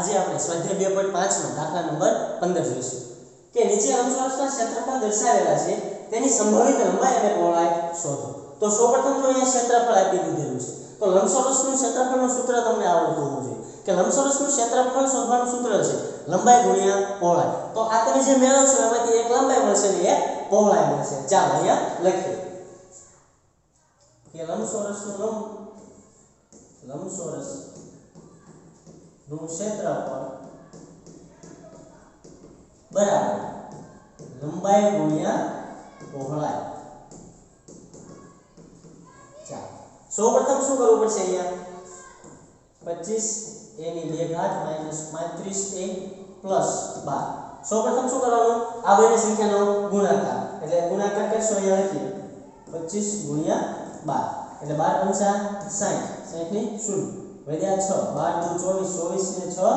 આજે આપણે સ્વાધ્યાય 2.5 માં દાખલા નંબર 15 જોઈશું કે નીચે લંબચોરસના ક્ષેત્રફળ દર્શાવેલા છે તેની સંભવિત લંબાઈ અને પહોળાઈ શોધો. તો સૌપ્રથમ તો અહીંયા ક્ષેત્રફળ આપી દીધેલું છે. તો લંબચોરસનું ક્ષેત્રફળનું સૂત્ર તમને આવડતું હોવું જોઈએ કે લંબચોરસનું ક્ષેત્રફળ શોધવાનું સૂત્ર છે લંબાઈ ગુણ્યા પહોળાઈ. તો આ તમે જે મેળવશો એમાંથી એક લંબાઈ મળશે અને એક પહોળાઈ મળશે. ચાલો અહીંયા લખીએ કે લંબચોરસનું ક્ષેત્રફળ બરાબર લંબાઈ ગુણ્યા પહોળાઈ. ચાલો સૌપ્રથમ શું કરવું પડશે અહીંયા 25 a ની 2 ઘાત -35a + 12. સૌપ્રથમ શું કરવાનું આ બંને સંખ્યાનો ગુણાકાર એટલે ગુણાકાર કરશો અહીંયા લખીએ 25 ગુણ્યા 12 એટલે 12 × 60 60 ની 0 વધ્યા 6 12 × 24 24 ને 6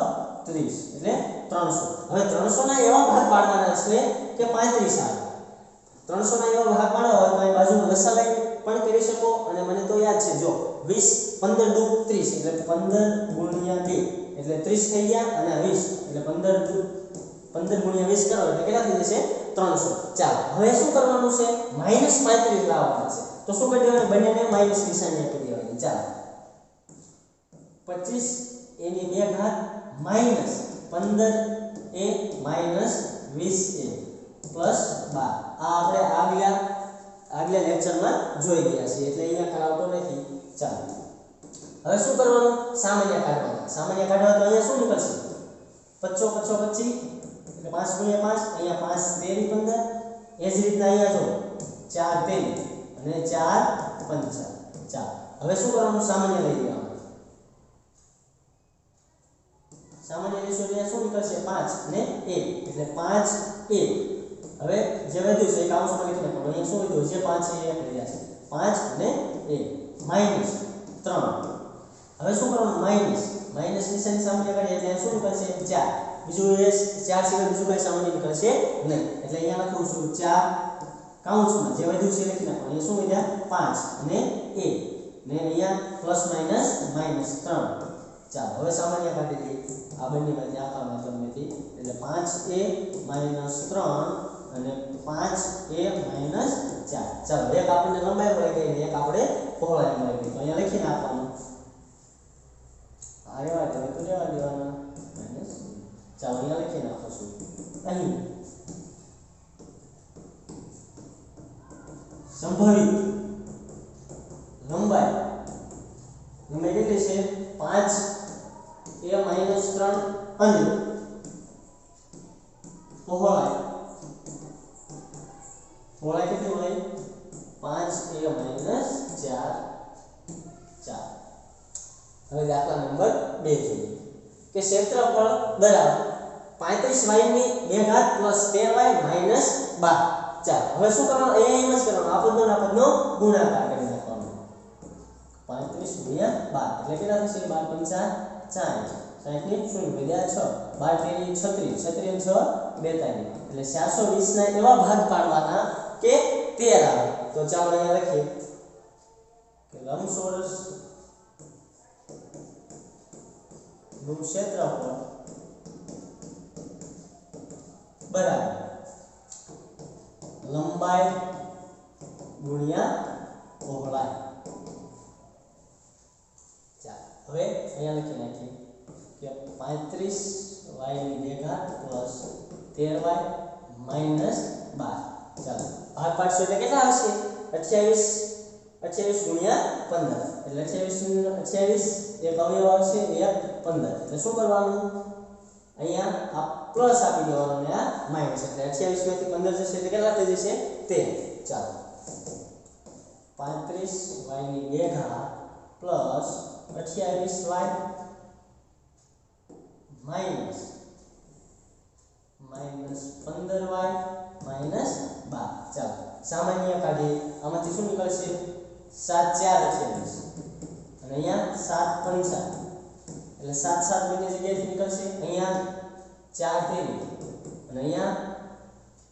30 એટલે 300. હવે 300 ના એવા ભાગ પાડવાના છે કે 35 આવે. 300 ના એવા ભાગ પાડવા હોય તો અહીં બાજુમાં લસા લઈ પણ કરી શકો અને મને તો યાદ છે જો 20 15 દુ 30 એટલે 15 ગુણ્યા 2 એટલે 30 થઈ ગયા અને 20 એટલે 15 ગુણ્યા 20 કરો એટલે કેટલા થઈ જશે 300. ચાલો હવે શું કરવાનું છે -35 લાવવાના છે. તો શું કરી દેવાનું બંનેને માઈનસ નિશાની આપી દેવાની. ચાલો 25 a ની 2 ઘાત -15a -20a + 12. આ આપણે આગલા લેક્ચરમાં જોઈ ગયા છે એટલે અહીંયા કરાવતો નથી. ચાલો હવે શું કરવાનું સામાન્ય કાઢવાના. સામાન્ય કાઢવા તો અહીંયા શું નીકળશે 25 25 એટલે 5 ગુણ્યા 5 અહીંયા 5 13 15 એ જ રીતના અહીંયા જો 4 13 અને 4 5. ચાલો હવે શું કરવાનું સામાન્ય લઈ લેવાનું. સામાન્ય લેશો એટલે શું નીકળશે 5 ને 1 એટલે 5a. હવે જે વધ્યું છે એ કાઉન્સમાં લખી નાખવાનું. અહીંયા શું વધ્યું છે 5 એ રહ્યા છે 5 અને 1 -3. હવે શું કરવાનું માઈનસ નિશાની સામાન્ય કાઢીએ એટલે શું નીકળશે 4. બીજું એ 4 સિવાય બીજું કઈ સામાન્ય નીકળશે નહીં એટલે અહીંયા લખું છું 4 કાઉન્સમાં જે વધ્યું છે લખી નાખવાનું. અહીંયા શું વધ્યા 5 અને 1 ને અહીંયા +- -3. ચાલો હવે સામાન્ય કાઢી દઈએ આ બંનેમાંથી આખા મતલબમાંથી એટલે 5a - 3 અને 5a - 4. ચાલો એક આપણને લંબાઈ મળી ગઈ ને એક આપણે પહોળાઈ મળી ગઈ. તો અહીંયા લખી નાખવાનું આ રેવા દે તો રેવા દેવાના માઈનસ. ચાલો અહીંયા લખી નાખો છું અહીં સંભવિત લંબાઈ કેટલી છે 5a - 3 અને પહોળાઈ કેટલી હોય 5a - 4. હવે દાખલા નંબર 2 જોઈએ કે ક્ષેત્રફળ બરાબર 35y ની 2 ઘાત + 13y - 12. ચાલો હવે શું કરવાનું અહીંયા એમ જ કરવાનું આ પદનો ગુણાકાર કરી નાખવાનો 35 ગુણ્યા 12 એટલે કેટલા થશે 12 × 5 60 ની 0 વધ્યા 6 12 36 36 અને 6 42 એટલે 420 ના એવા ભાગ પાડવાના કે 13 આવે. તો ચાલો અહીંયા લખીએ કે લંબચોરસ નું ક્ષેત્રફળ બરાબર લંબાઈ ગુણ્યા પહોળાઈ. ચાલો હવે અહીંયા લખી નાખીએ કે 35y ની 2 ઘાત + 13y - 12. ચાલો ભાગ પાડશો એટલે કેટલા આવશે 28 ગુણ્યા 15 એટલે 28 એક અવયવ આવશે એક 15. એટલે શું કરવાનું અહીંયા આ પ્લસ આપી દેવાનું અને આ માઈનસ એટલે 28 માંથી 15 જશે એટલે કેટલા થઈ જશે 13. ચાલો 35y ની 2 ઘાત + 28y માઈનસ 15y - 12. ચાલો સામાન્ય કાઢીએ આમાંથી શું નીકળશે 7 4 28 અને અહીંયા 7 5 એટલે 7 7 બંને જગ્યાએથી નીકળશે. અહીંયા 4 13 અને અહીંયા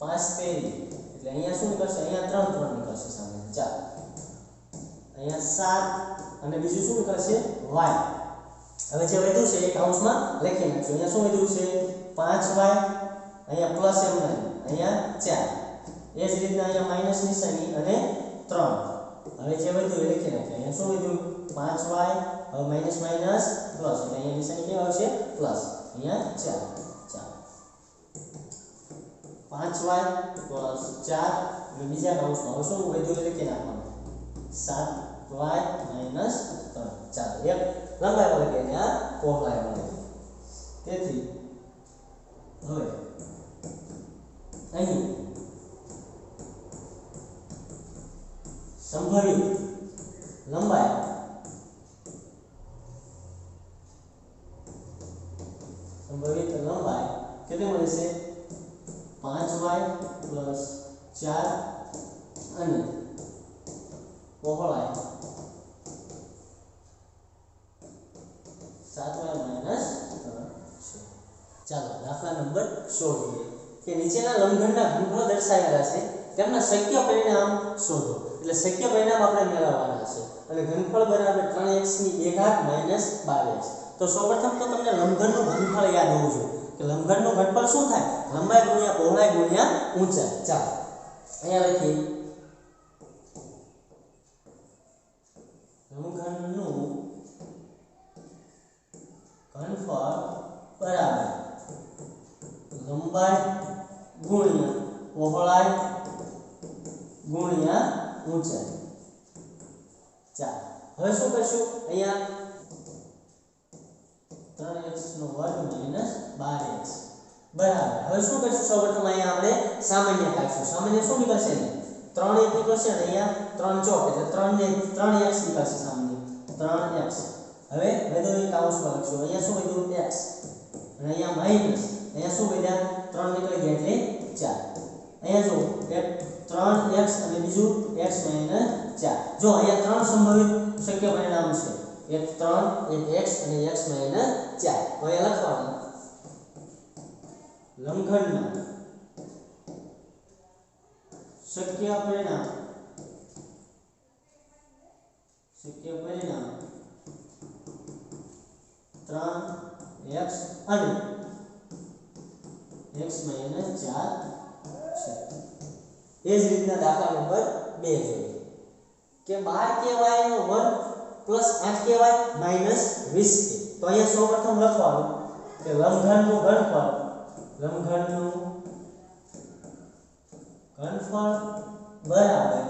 5 13 એટલે અહીંયા શું નીકળશે અહીંયા 3 3 નીકળશે સામાન્ય. ચાલો અહીંયા 7 અને બીજું શું નીકળશે y હવે જે વધ્યું છે એ કૌંસમાં લખી નાખશું. અહીંયા શું વધ્યું છે 5y, અહીંયા પ્લસ એમ નહીં, અહીંયા 4. એ જ રીતના અહીંયા માઈનસ નિશાની અને 3. હવે જે વધ્યું એ લખી નાખીએ. અહીંયા શું વધ્યું 5y, હવે માઈનસ માઈનસ પ્લસ, એટલે અહીંયા નિશાની કેવી આવશે પ્લસ, અહીંયા 4. 5y પ્લસ 4, અને બીજા કૌંસમાં હવે શું વધ્યું એ લખી નાખવાનું 7y માઈનસ 3. ચાલો, એક લંબાઈ મળે અને આ પહોળાઈ મળે. તેથી હવે અહીં સંભવિત લંબાઈ કેટલી મળે છે 5y પ્લસ 4 અને પહોળાઈ 7y માઈનસ 3 છે. ચાલો દાખલા નંબર 16 કે નીચેના લંબઘનના ગુણફળ દર્શાવેલા છે, તેમના શક્ય પરિણામ શોધો. એટલે શક્ય પરિણામ આપણે મેળવવાના છે અને ઘનફળ બરાબર 3x ની 1 ઘાત માઈનસ 22. તો સૌપ્રથમ તો તમને લંબઘનનું ઘનફળ યાદ હોવું જોઈએ કે લંબઘનનું ઘનફળ શું થાય, લંબાઈ ગુણ્યા પહોળાઈ ગુણ્યા ઊંચાઈ. ચાલો અહીંયા લખીએ લંબઘનનું ઘનફળ બરાબર લંબાઈ ગુણ્યા પહોળાઈ ગુણ્યા ઊંચાઈ. ચાલો હવે શું કરશું, અહીંયા 3x નો વર્ગ માઈનસ 12x બરાબર. હવે શું કરશું, સૌપ્રથમ અહીંયા આપણે સામાન્ય કાઢશું. સામાન્ય શું નીકળશે, 3 1 નીકળશે અને અહીંયા 3 ચોક એટલે 3x નીકળશે સામાન્ય 3x. હવે બધું કૌંસમાં લખશું. અહીંયા શું વધ્યું x અને અહીંયા માઈનસ, અહીંયા શું વધ્યા 3 નીકળી ગયા એટલે 4. અહીંયા જો એક 3x અને બીજું x માઈનસ 4. જો અહીંયા 3 સંભવિત શક્ય પરિણામ છે, એક 3 એક x અને x માઈનસ 4. તો અહીંયા લખવાનું લંબઘનના શક્ય પરિણામ 3x અને x માઈનસ 4 છે. એ જ રીતના દાખલા નંબર 2 જોઈએ કે 12ky નો વર્ગ પ્લસ 8ky માઈનસ 20k. તો અહીંયા સૌપ્રથમ લખવાનું કે લંબઘનનું ઘનફળ બરાબર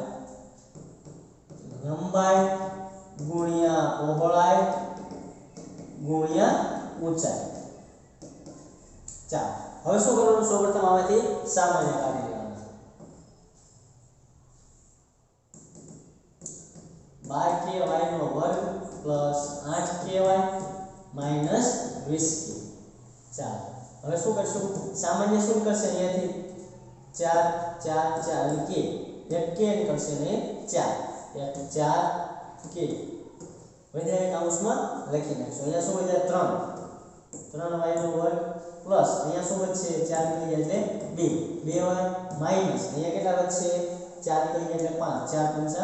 લંબાઈ ગુણ્યા પહોળાઈ ગુણ્યા ઊંચાઈ. ચાલો હવે શું કરવાનું, સૌપ્રથમ આમાંથી સામાન્ય કાઢી લેવાનું. 12ky નો વર્ગ પ્લસ 8ky માઈનસ 20k. ચાલો હવે શું કરશું, સામાન્ય શું કરશે, અહીંયાથી 4 4 4 અને k, એક k નીકળશે ને 4 એક 4k વધ્યા કૌંસમાં લખી નાખશું. અહીંયા શું વધ્યા 3y નો વર્ગ પ્લસ અહીંયા શું વધશે 4 નીકળી ગયા એટલે 2y માઈનસ અહીંયા કેટલા વધશે 4 નીકળી ગયા એટલે 5 4 5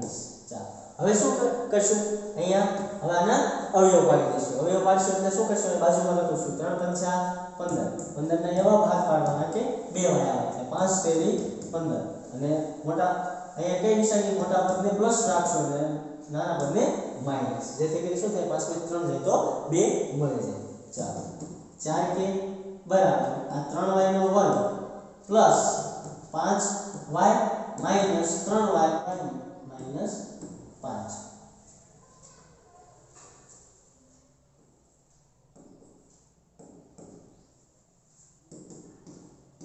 20. ચાલો હવે શું કરશું, અહીંયા હવે આના અવયવ પાડી દઈશું. અવયવ પાડશું એટલે શું કરશું, બાજુમાં લખીશું 3 5 15 15 ના એવા ભાગ પાડવાના કે 2 વાર આવે એટલે 5 તેરી 15 અને મોટા અહીંયા કઈ નિશાની, મોટા પદને પ્લસ રાખશો અને નાના પદને માઈનસ, જેથી કરી શું થાય 5 માંથી 3 જાય તો 2 મળી જાય. ચાલો 4k બરાબર આ 3y નો વર્ગ plus 5y minus 3y minus 5.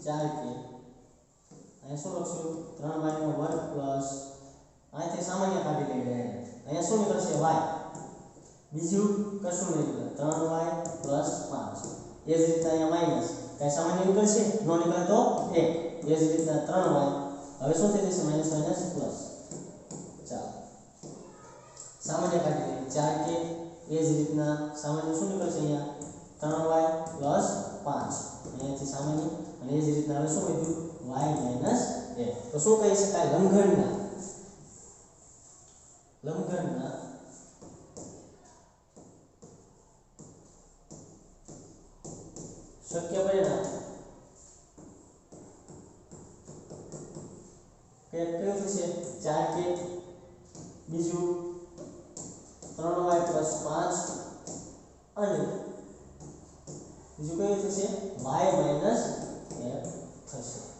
અહીંયા શું લખશું 3y નો વર્ગ પ્લસ અહીંથી સામાન્ય કાઢી લઈએ, અહીંયા શું નીકળશે y, બીજું કશું નહીં નીકળે 3y પ્લસ 5. એ જ રીતના અહીંયા માઈનસ કઈ સામાન્ય નીકળશે, નો નીકળે તો 1. એ જ રીતના 3y હવે શું થઈ જશે માઈનસ માઈનસ પ્લસ. ચાલો સામાન્ય કાઢી લઈએ 4k. એ જ રીતના સામાન્ય શું નીકળશે, અહીંયા 3y પ્લસ 5 અહીંયાથી સામાન્ય અને એ જ રીતના હવે શું વધ્યું y માઈનસ 1. તો શું કહી શકાય, લંબઘનના શક્ય પરિણામ કયું થશે 4k બીજું 3y + 5 અને બીજું કયું થશે y - f થશે